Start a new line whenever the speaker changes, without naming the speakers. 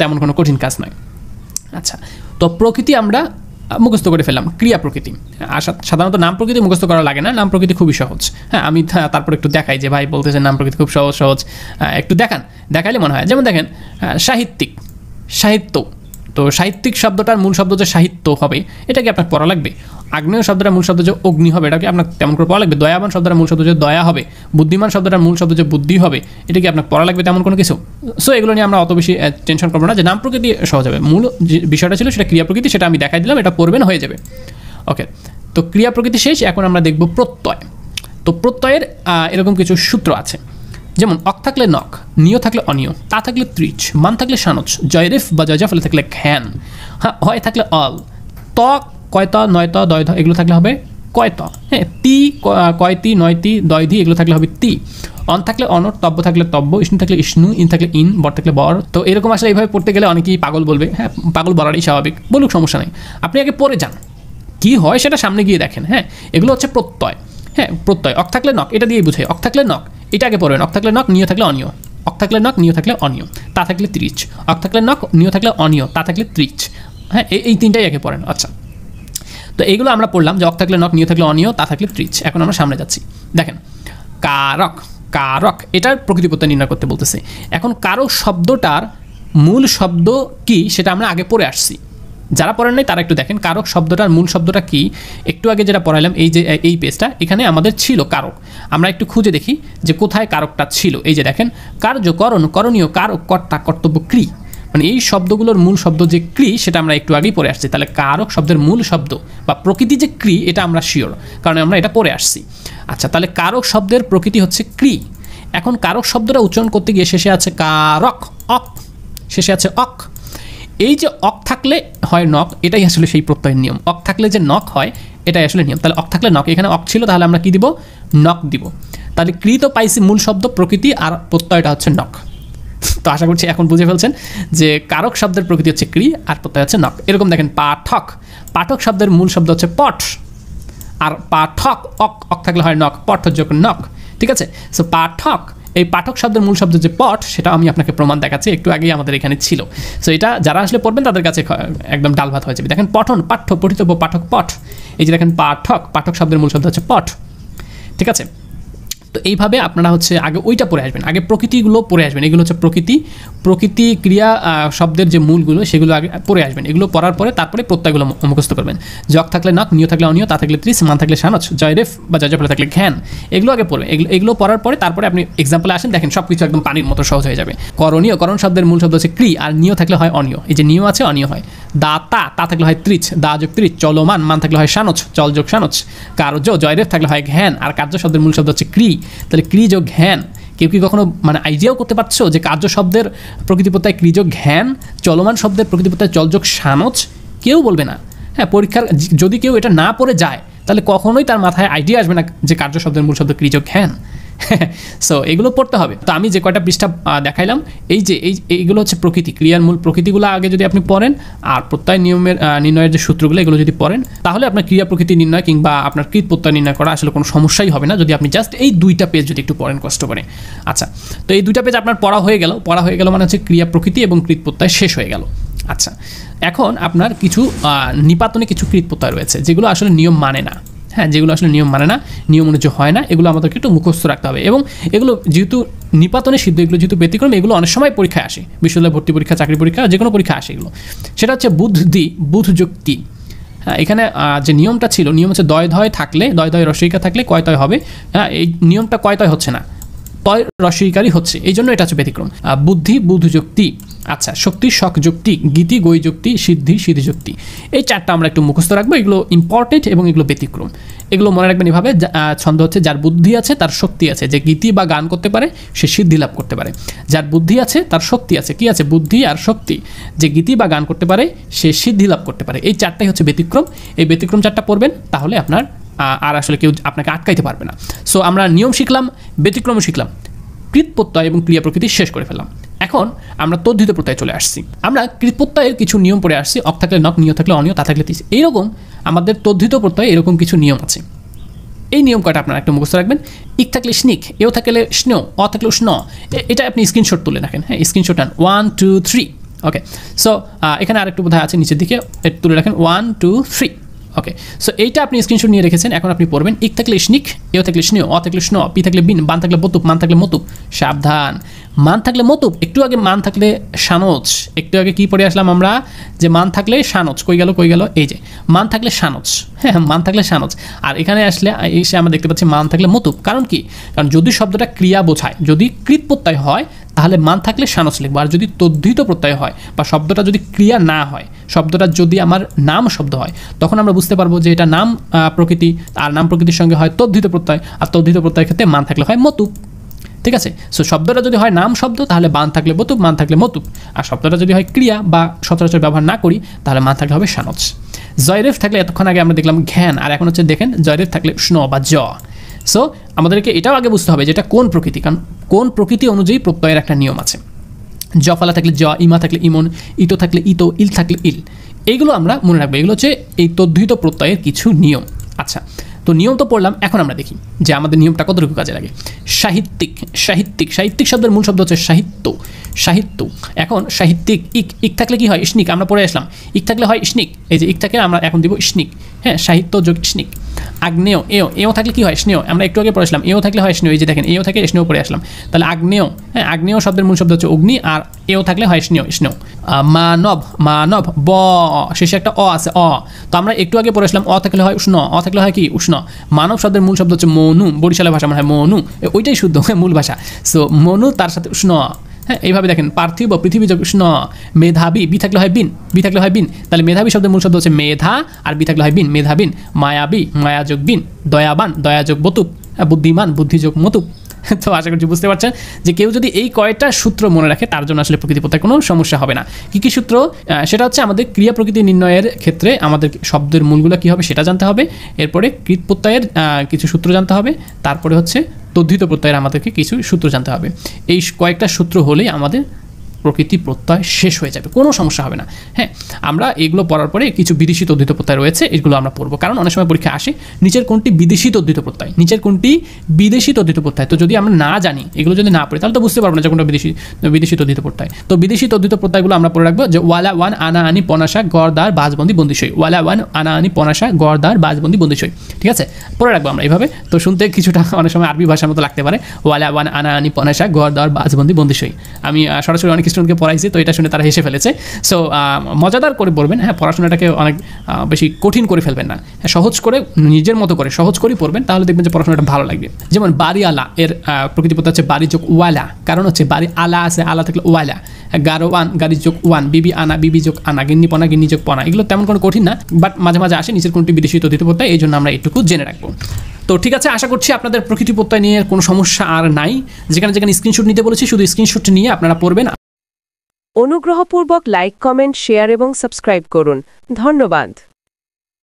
তেমন কোনো কঠিন কাজ নয়। আচ্ছা, তো প্রকৃতি আমরা মুখস্থ করে ফেললাম, ক্রিয়া প্রকৃতি। আর সাধারণত নাম প্রকৃতি মুখস্থ করা লাগে না, নাম প্রকৃতি খুবই সহজ। হ্যাঁ, আমি তারপর একটু দেখাই যে ভাই বলতেছেন নাম প্রকৃতি খুব সহজ সহজ, একটু দেখাইলে মনে হয়। যেমন দেখেন সাহিত্যিক, সাহিত্য, তো সাহিত্যিক শব্দটার মূল শব্দ যে সাহিত্য হবে, এটা কি আপনার পড়া লাগবে? আগ্নেয় শব্দটার মূল শব্দ যে অগ্নি হবে, এটা কি আপনার তেমন করে পড়া লাগবে? দয়াবান শব্দটার মূল শব্দ যে দয়া হবে, বুদ্ধিমান শব্দটার মূল শব্দ যে বুদ্ধি হবে, এটা কি আপনার পড়া লাগবে তেমন কোনো কিছু? সো এগুলো নিয়ে আমরা অত বেশি টেনশন করবো না, যে নাম প্রকৃতি সহজ হবে। মূল যে বিষয়টা ছিল সেটা ক্রিয়া প্রকৃতি, সেটা আমি দেখাই দিলাম, এটা পড়বেন হয়ে যাবে। ওকে, তো ক্রিয়া প্রকৃতি শেষ, এখন আমরা দেখব প্রত্যয়। তো প্রত্যয়ের এরকম কিছু সূত্র আছে, যেমন অক থাকলে নক, নিয় থাকলে অনিয়, তা থাকলে ত্রিচ, মান থাকলে সানচ, জয়রেফ বা জয়জা ফলে থাকলে ঘ্যান, হ্যাঁ হয় থাকলে অল, ত কয়ত নয়ত দয়ধ এগুলো থাকলে হবে কয়ত, হ্যাঁ তি কয়তি নয়তি দয়ধি এগুলো থাকলে হবে তি, অন থাকলে অনর, তব্য থাকলে তব্য, ইষ্ণু থাকলে ইষ্ণু, ইন থাকলে ইন, বর থাকলে বর। তো এরকম আসলে এইভাবে পড়তে গেলে অনেকেই পাগল বলবে, হ্যাঁ পাগল বলারই স্বাভাবিক, বলুক সমস্যা নেই, আপনি আগে পড়ে যান, কি হয় সেটা সামনে গিয়ে দেখেন। হ্যাঁ, এগুলো হচ্ছে প্রত্যয়। হ্যাঁ, প্রত্যয় অক থাকলে নক, এটা দিয়েই বুঝাই, অক থাকলে নক, এটা আগে পড়বেন, অক থাকলে নক, নিয় থাকলে অনিয়, অক থাকলে নক, নিয় থাকলে অনিয়, তা থাকলে ত্রিচ, অক থাকলে নক, নিয় থাকলে অনিয়, তা থাকলে ত্রিচ। হ্যাঁ, এই তিনটাই আগে পড়েন। আচ্ছা, তো এইগুলো আমরা পড়লাম যে অক থাকলে নক, নিয় থাকলে অনিয়, তা থাকলে ত্রিচ। এখন আমরা সামনে যাচ্ছি, দেখেন কারক, কারক এটার প্রকৃতি প্রত্যয় নির্ণয় করতে বলতেছে। এখন কারক শব্দটার মূল শব্দ কি সেটা আমরা আগে পড়ে আসছি, যারা পড়েন নাই তারা একটু দেখেন কারক শব্দটার মূল শব্দটা কি। একটু আগে যেটা পড়াইলাম, এই যে এই পেজটা, এখানে আমাদের ছিল কারক, আমরা একটু খুঁজে দেখি যে কোথায় কারকটা ছিল। এই যে দেখেন কার্য, করণ, করণীয়, কারক, কর্তা, কর্তব্য, ক্রি, মানে এই শব্দগুলোর মূল শব্দ যে ক্রি সেটা আমরা একটু আগেই পড়ে আসছি। তাহলে কারক শব্দের মূল শব্দ বা প্রকৃতি যে ক্রি, এটা আমরা শিওর, কারণ আমরা এটা পড়ে আসছি। আচ্ছা, তাহলে কারক শব্দের প্রকৃতি হচ্ছে ক্রি। এখন কারক শব্দটা উচ্চারণ করতে গিয়ে শেষে আছে কারক, অক, শেষে আছে অক। এই যে অক থাকলে হয় নক, এটাই আসলে সেই প্রত্যয়ের নিয়ম। অক থাকলে যে নক হয়, এটাই আসলে নিয়ম। তাহলে অক থাকলে নক, এখানে অক ছিল, তাহলে আমরা কি দিব? নক দিব। তাহলে ক্রি তো পাইছি মূল শব্দ প্রকৃতি, আর প্রত্যয়টা হচ্ছে নক। তো আশা করছি এখন বুঝে ফেলছেন যে কারক শব্দের প্রকৃতি হচ্ছে ক্রি আর প্রত্যয় হচ্ছে নক। এরকম দেখেন পাঠক, পাঠক শব্দের মূল শব্দ হচ্ছে পঠ, আর পাঠক অক, অক থাকলে হয় নক, পঠ যোগ নক, ঠিক আছে? সো পাঠক, এই পাঠক শব্দের মূল শব্দ যে পঠ, সেটা আমি আপনাকে প্রমাণ দেখাচ্ছি, একটু আগেই আমাদের এখানে ছিল। সো এটা যারা আসলে পড়বেন তাদের কাছে একদম ডাল ভাত হয়ে যাবে। দেখেন পঠন, পাঠ্য, পঠিতব্য, পাঠক, পঠ। এই যে দেখেন পাঠক, পাঠক শব্দের মূল শব্দ হচ্ছে পঠ, ঠিক আছে? তো এইভাবে আপনারা হচ্ছে আগে ওইটা পড়ে আসবেন, আগে প্রকৃতিগুলো পড়ে আসবেন। এগুলো হচ্ছে প্রকৃতি, প্রকৃতি ক্রিয়া শব্দের যে মূলগুলো সেগুলো আগে পড়ে আসবেন। এগুলো পড়ার পরে তারপরে প্রত্যয়গুলো মুখস্থ করবেন। জক থাকলে নক, নিয় থাকলে অনিয়, তা থাকলে ত্রিশ, মান থাকলে সানচ, জয়রেফ বা জয়জফলে থাকলে ঘ্যান, এগুলো আগে পড়বেন। এগুলো পড়ার পরে তারপরে আপনি এক্সাম্পলে আসেন, দেখেন সব কিছু একদম পানির মতো সহজ হয়ে যাবে। করণীয়, করণ শব্দের মূল শব্দ হচ্ছে ক্রি, আর নিয় থাকলে হয় অনিয়। এই যে নিয় আছে, অনিয় হয়। দাতা, তা থাকলে হয় ত্রিচ, দা যোগ ত্রিচ। চলমান, মান থাকলে হয় সানচ, চল যোগ সানচ। কার্য, জয়রেফ থাকলে হয় ঘ্যান, আর কার্য শব্দের মূল শব্দ হচ্ছে ক্রি, তাহলে ক্রি যোগ ঘ্যান। কেউ কি কখনো মানে আইডিয়াও করতে পারছো যে কার্য শব্দের প্রকৃতি প্রত্যয় ক্রি যোগ ঘ্যান, চলমান শব্দের প্রকৃতি প্রত্যয় চল যোগ সানচ? কেউ বলবে না। হ্যাঁ, পরীক্ষার যদি কেউ এটা না পড়ে যায়, তাহলে কখনোই তার মাথায় আইডিয়া আসবে না যে কার্য শব্দের মূল শব্দ ক্রি যোগ ঘ্যান। সো এগুলো পড়তে হবে। তো আমি যে কয়টা পৃষ্ঠা দেখাইলাম, এই যে এইগুলো হচ্ছে প্রকৃতি, ক্রিয়ার মূল প্রকৃতিগুলো আগে যদি আপনি পড়েন, আর প্রত্যয় নিয়মের নির্ণয়ের যে সূত্রগুলো এগুলো যদি পড়েন, তাহলে আপনার ক্রিয়া প্রকৃতি নির্ণয় কিংবা আপনার কৃত প্রত্যয় নির্ণয় করা আসলে কোনো সমস্যাই হবে না, যদি আপনি জাস্ট এই দুইটা পেজ যদি একটু পড়েন কষ্ট করে। আচ্ছা, তো এই দুইটা পেজ আপনার পড়া হয়ে গেল মানে হচ্ছে ক্রিয়া প্রকৃতি এবং কৃত প্রত্যয় শেষ হয়ে গেল। আচ্ছা, এখন আপনার কিছু নিপাতনে কিছু কৃত প্রত্যয় রয়েছে যেগুলো আসলে নিয়ম মানে না। হ্যাঁ, যেগুলো আসলে নিয়ম মানে না, নিয়ম অনুযায়ী হয় না, এগুলো আমাদেরকে একটু মুখস্থ রাখতে হবে। এবং এগুলো যেহেতু নিপাতনে সিদ্ধ, এগুলো যেহেতু ব্যতিক্রম, এগুলো অনেক সময় পরীক্ষায় আসে, বিশ্ববিদ্যালয় ভর্তি পরীক্ষা, চাকরি পরীক্ষা, যে কোনো পরীক্ষা আসে এগুলো। সেটা হচ্ছে বুদ্ধি, বুধ যুক্তি। হ্যাঁ, এখানে যে নিয়মটা ছিল, নিয়ম হচ্ছে দয় ধয় থাকলে, দয় দয় রসইকা থাকলে কয় তয় হবে। হ্যাঁ, এই নিয়মটা কয় তয় হচ্ছে না, তয় রসইকারই হচ্ছে, এই জন্য এটা হচ্ছে ব্যতিক্রম। বুদ্ধি, বুধ যুক্তি। আচ্ছা, শক্তি, শক যুক্তি, গীতি, গই যুক্তি, সিদ্ধি, সিদ্ধি যুক্তি। এই চারটা আমরা একটু মুখস্থ রাখবো, এগুলো ইম্পর্টেন্ট এবং এগুলো ব্যতিক্রম। এগুলো মনে রাখবেন এভাবে, ছন্দ হচ্ছে যার বুদ্ধি আছে তার শক্তি আছে, যে গীতি বা গান করতে পারে সে সিদ্ধি লাভ করতে পারে। যার বুদ্ধি আছে তার শক্তি আছে, কি আছে? বুদ্ধি আর শক্তি। যে গীতি বা গান করতে পারে সে সিদ্ধি লাভ করতে পারে। এই চারটাই হচ্ছে ব্যতিক্রম। এই ব্যতিক্রম চারটা পড়বেন, তাহলে আপনার আর আসলে কেউ আপনাকে আটকাইতে পারবে না। সো আমরা নিয়ম শিখলাম, ব্যতিক্রমও শিখলাম, কৃত প্রত্যয় এবং ক্রিয়া প্রকৃতি শেষ করে ফেললাম। এখন আমরা তদ্ধিত প্রত্যয়ে চলে আসছি। আমরা কৃত প্রত্যয়ের কিছু নিয়ম পড়ে আসছি, অক থাকলে নক, নিয় থাকলে অনিয়, তা থাকলে তিস। এইরকম আমাদের তদ্ধিত প্রত্যয়ে এরকম কিছু নিয়ম আছে। এই নিয়ম কয়টা আপনারা একটু মুখস্থ রাখবেন। ইক থাকলে স্নিক, এও থাকলে স্নো, অ থাকলে স্ন। এটা আপনি স্ক্রিনশট তুলে রাখেন। হ্যাঁ, স্ক্রিনশট আন 1 2 3। ওকে, সো এখানে আরেকটু বোধহয় আছে নিচের দিকে, একটু তুলে রাখেন 1 2 3। ওকে, সো এইটা আপনি স্ক্রিনশট নিয়ে রেখেছেন। এখন আপনি পড়বেন ইক থাকলে ইশনিক, এও থাকলে স্নেহ, অ থাকলে স্ন, পি থাকলে বিন, বান থাকলে বতুপ, মান থাকলে মতুপ। সাবধান, মান থাকলে মতুপ, একটু আগে মান থাকলে সানচ, একটু আগে কি পড়ে আসলাম আমরা যে মান থাকলে সানচ, কই গেল, এই যে মান থাকলে সানচ, হ্যাঁ মান থাকলে সানচ। আর এখানে আসলে এসে আমরা দেখতে পাচ্ছি মান থাকলে মতুপ। কারণ কি, কারণ যদি শব্দটা ক্রিয়া বোঝায়, যদি কৃত প্রত্যয় হয় তাহলে মান থাকলে সানচ লিখবো। আর যদি তদ্ধিত প্রত্যয় হয় বা শব্দটা যদি ক্রিয়া না হয়, শব্দটা যদি আমার নাম শব্দ হয়, তখন আমরা বুঝতে পারবো যে এটা নাম প্রকৃতি, আর নাম প্রকৃতির সঙ্গে হয় তদ্ধিত প্রত্যয়, আর তদ্ধিত প্রত্যয়ের ক্ষেত্রে মান থাকলে হয় মতুপ। ঠিক আছে, সো শব্দটা যদি হয় নাম শব্দ তাহলে বান থাকলে বতুপ, মান থাকলে মতুপ। আর শব্দটা যদি হয় ক্রিয়া বা সচরাচর ব্যবহার না করি তাহলে মান থাকলে হবে সানচ। জয়রেফ থাকলে এতক্ষণ আগে আমরা দেখলাম ঘ্যান, আর এখন হচ্ছে দেখেন জয়রেফ থাকলে স্ন বা জ। সো আমাদেরকে এটাও আগে বুঝতে হবে যে এটা কোন প্রকৃতি, কারণ কোন প্রকৃতি অনুযায়ী প্রত্যয়ের একটা নিয়ম আছে। জ ফলা থাকলে জ, ইমা থাকলে ইমন, ইতো থাকলে ইতো, ইল থাকলে ইল। এইগুলো আমরা মনে রাখবো, এগুলো হচ্ছে এই তদ্ধিত প্রত্যয়ের কিছু নিয়ম। আচ্ছা, তো নিয়ম তো পড়লাম, এখন আমরা দেখি যে আমাদের নিয়মটা কতটুকু কাজে লাগে। সাহিত্যিক, সাহিত্যিক, সাহিত্যিক শব্দের মূল শব্দ হচ্ছে সাহিত্য, সাহিত্য। এখন সাহিত্যিক, ইক থাকলে কি হয় ইশনিক, আমরা পড়ে আসলাম ইক থাকলে হয় ইশনিক, এই যে ইক থাকে আমরা এখন দিব ইশনিক, হ্যাঁ সাহিত্য যোগ ইশনিক। আগ্নেয়, এও থাকলে কি হয় স্নেহ, আমরা একটু আগে পড়েছিলাম এও থাকলে হয় স্নেহ, এই যে দেখেন এও থেকে স্নেহ পড়ে আসলাম, তাহলে আগ্নেয়, হ্যাঁ আগ্নেয় শব্দের মূল শব্দ হচ্ছে অগ্নি, আর এও থাকলে হয় স্নেহ, স্নেহ। মানব, মানব, ব শেষে একটা অ আছে, অ, তো আমরা একটু আগে পড়েছিলাম অ থাকলে হয় উষ্ণ, অ থাকলে হয় কি উষ্ণ। মানব শব্দের মূল শব্দ হচ্ছে মনু, বরিশালের ভাষা মানে হয় মনু, ওইটাই শুদ্ধ মূল ভাষা। সো মনু তার সাথে উষ্ণ, হ্যাঁ এইভাবে দেখেন পার্থিব, পৃথিবী যোগ উষ্ণ। মেধাবী, বি থাকলে হয় বিন, বি থাকলে হয় বিন, তাহলে মেধাবী শব্দের মূল শব্দ হচ্ছে মেধা, আর বি থাকলে হয় বিন, মেধাবিন। মায়াবী, মায়া যোগ বিন। দয়াবান, দয়া যোগ বতুপ। বুদ্ধিমান, বুদ্ধি যোগ মতুপ। তো আশা করছি বুঝতে পারছেন যে কেউ যদি এই কয়টা সূত্র মনে রাখে তার জন্য আসলে প্রকৃতি প্রত্যয়ের কোনো সমস্যা হবে না। কী কী সূত্র? সেটা হচ্ছে আমাদের ক্রিয়া প্রকৃতি নির্ণয়ের ক্ষেত্রে আমাদের শব্দের মূলগুলো কী হবে সেটা জানতে হবে, এরপরে কৃত প্রত্যয়ের কিছু সূত্র জানতে হবে, তারপরে হচ্ছে তদ্ধিত প্রত্যয়ের আমাদেরকে কিছু সূত্র জানতে হবে। এই কয়েকটা সূত্র হলেই আমাদের প্রকৃতি প্রত্যয় শেষ হয়ে যাবে, কোনো সমস্যা হবে না। হ্যাঁ, আমরা এগুলো পড়ার পরে কিছু বিদেশি তদ্ধিত প্রত্যয় রয়েছে, এগুলো আমরা পড়বো, কারণ অনেক সময় পরীক্ষা আসে নিচের কোনটি বিদেশি তদ্ধিত প্রত্যয়, নিচের কোনটি বিদেশি তদ্ধিত প্রত্যয়। তো যদি আমরা না জানি, এগুলো যদি না পড়ি, তাহলে তো বুঝতে পারবো না যে কোনটা বিদেশি তদ্ধিত প্রত্যয়। তো বিদেশি তদ্ধিত প্রত্যয়গুলো আমরা পড়ে রাখবো, যে ওয়ালা ওয়ান, আনা আনি, পনাশা, গড়দার, বাজবন্দি, বন্দিশই। ওয়ালা ওয়ান, আনা আনি, পনাশা, গড়দার, বাজবন্দি, বন্দিশই। ঠিক আছে, পড়ে রাখবো আমরা এইভাবে। তো শুনতে কিছুটা অনেক সময় আরবি ভাষার মতো লাগতে পারে, ওয়ালা ওয়ান, আনা আনি, পনাশা, গড়দার, বাজবন্দি, বন্দিশই। আমি সরাসরি অনেক স্টুডেন্টকে পড়াইছি, তো এটা শুনে তারা হেসে ফেলেছে। সো মজাদার করে পড়বেন, হ্যাঁ পড়াশোনাটাকে অনেক বেশি কঠিন করে ফেলবেন না, হ্যাঁ সহজ করে নিজের মতো করে সহজ করেই পড়বেন, তাহলে দেখবেন যে পড়াশোনাটা ভালো লাগবে। যেমন বাড়ি আলা, এর প্রকৃতি প্রত্যয় হচ্ছে বাড়ি যোগ ওয়ালা, কারণ হচ্ছে বাড়ি আলা আছে, আলা থাকলে ওয়ালা। গারোয়ান, গাড়ি যোগ ওয়ান। বিবি আনা, বিবি যোগ আনা। গিন্নি পনা, গিন্নি যোগ পনা। এগুলো তেমন কোনো কঠিন না, বাট মাঝে মাঝে আসে নিচের কোনটি বিদেশি তদ্ধিত প্রত্যয়, এই জন্য আমরা একটুকু জেনে রাখবো। তো ঠিক আছে, আশা করছি আপনাদের প্রকৃতি প্রত্যয় নিয়ে কোনো সমস্যা আর নাই। যেখানে যেখানে স্ক্রিনশট নিতে বলেছি শুধু স্ক্রিনশট নিয়ে আপনারা পড়বেন।
অনুগ্রহপূর্বক লাইক, কমেন্ট, শেয়ার এবং সাবস্ক্রাইব করুন। ধন্যবাদ।